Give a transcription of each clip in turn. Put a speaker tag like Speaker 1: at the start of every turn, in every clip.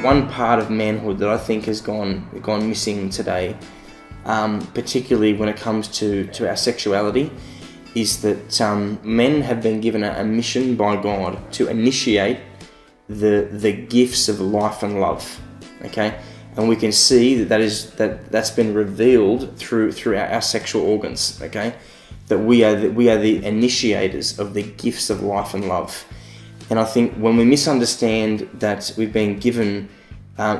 Speaker 1: One part of manhood that I think has gone missing today, particularly when it comes to our sexuality, is that men have been given a mission by God to initiate the gifts of life and love. Okay, and we can see that's been revealed through our sexual organs. Okay, that we are the initiators of the gifts of life and love. And I think when we misunderstand that we've been given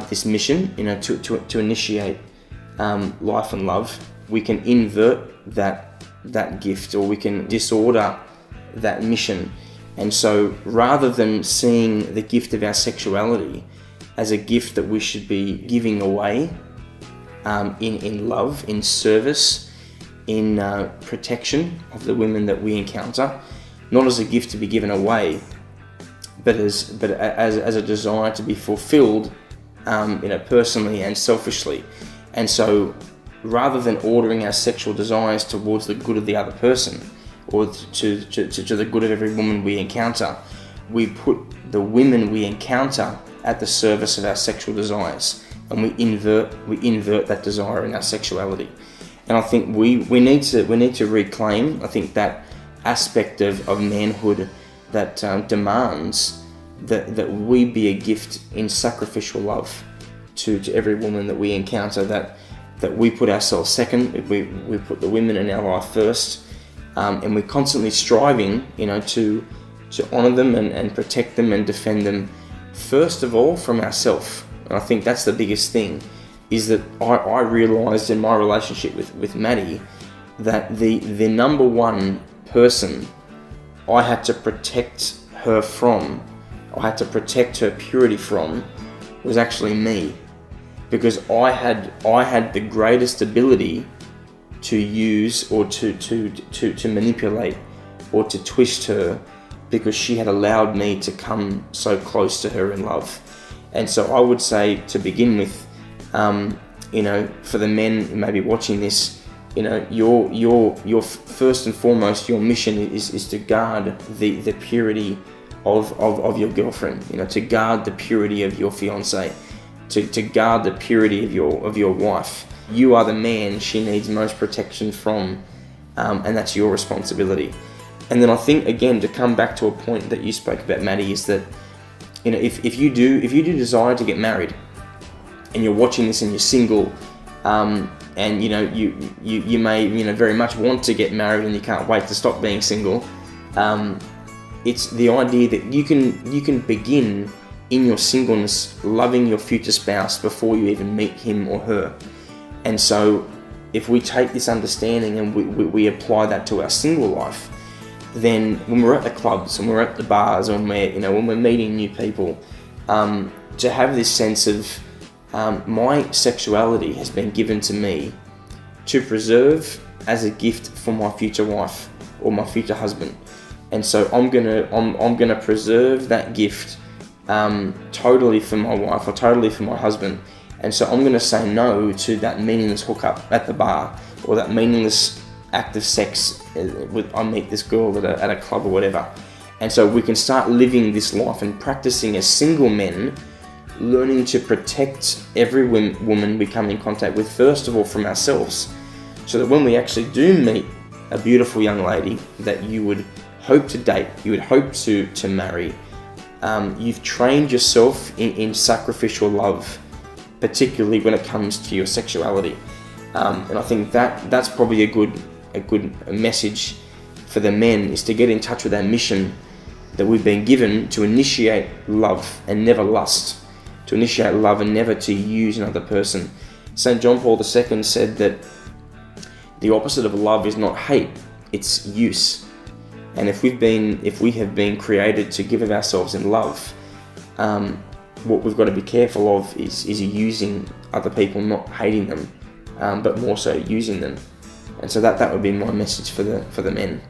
Speaker 1: this mission, to initiate life and love, we can invert that gift, or we can disorder that mission. And so rather than seeing the gift of our sexuality as a gift that we should be giving away in love, in service, in protection of the women that we encounter, not as a gift to be given away, but as a desire to be fulfilled, personally and selfishly. And so rather than ordering our sexual desires towards the good of the other person, or to the good of every woman we encounter, we put the women we encounter at the service of our sexual desires, and we invert that desire in our sexuality. And I think we need to reclaim, I think, that aspect of manhood that demands that we be a gift in sacrificial love to every woman that we encounter, that we put ourselves second, we put the women in our life first, and we're constantly striving, to honour them and protect them and defend them, first of all from ourselves. And I think that's the biggest thing, is that I realised in my relationship with Maddie that the number one person I had to protect her from, I had to protect her purity from, was actually me. Because I had the greatest ability to use or to manipulate or to twist her, because she had allowed me to come so close to her in love. And so I would say, to begin with, for the men maybe watching this, your first and foremost, your mission is to guard the purity of your girlfriend, to guard the purity of your fiance, to guard the purity of your wife. You are the man she needs most protection from, and that's your responsibility. And then I think, again, to come back to a point that you spoke about, Maddie, is that if you do desire to get married, and you're watching this and you're single, and you may very much want to get married and you can't wait to stop being single, it's the idea that you can begin in your singleness loving your future spouse before you even meet him or her. And so if we take this understanding and we apply that to our single life, then when we're at the clubs and we're at the bars, when we're meeting new people, to have this sense of my sexuality has been given to me to preserve as a gift for my future wife or my future husband. And so I'm gonna preserve that gift totally for my wife or totally for my husband. And so I'm gonna say no to that meaningless hookup at the bar, or that meaningless act of sex I meet this girl at a club or whatever. And so we can start living this life and practicing as single men, learning to protect every woman we come in contact with, first of all from ourselves, so that when we actually do meet a beautiful young lady that you would hope to date, you would hope to marry, you've trained yourself in sacrificial love, particularly when it comes to your sexuality. And I think that's probably a good message for the men, is to get in touch with our mission that we've been given, to initiate love and never lust, to initiate love and never to use another person. St. John Paul II said that the opposite of love is not hate, it's use. And if we have been created to give of ourselves in love, what we've got to be careful of is using other people, not hating them, but more so using them. And so that would be my message for the men.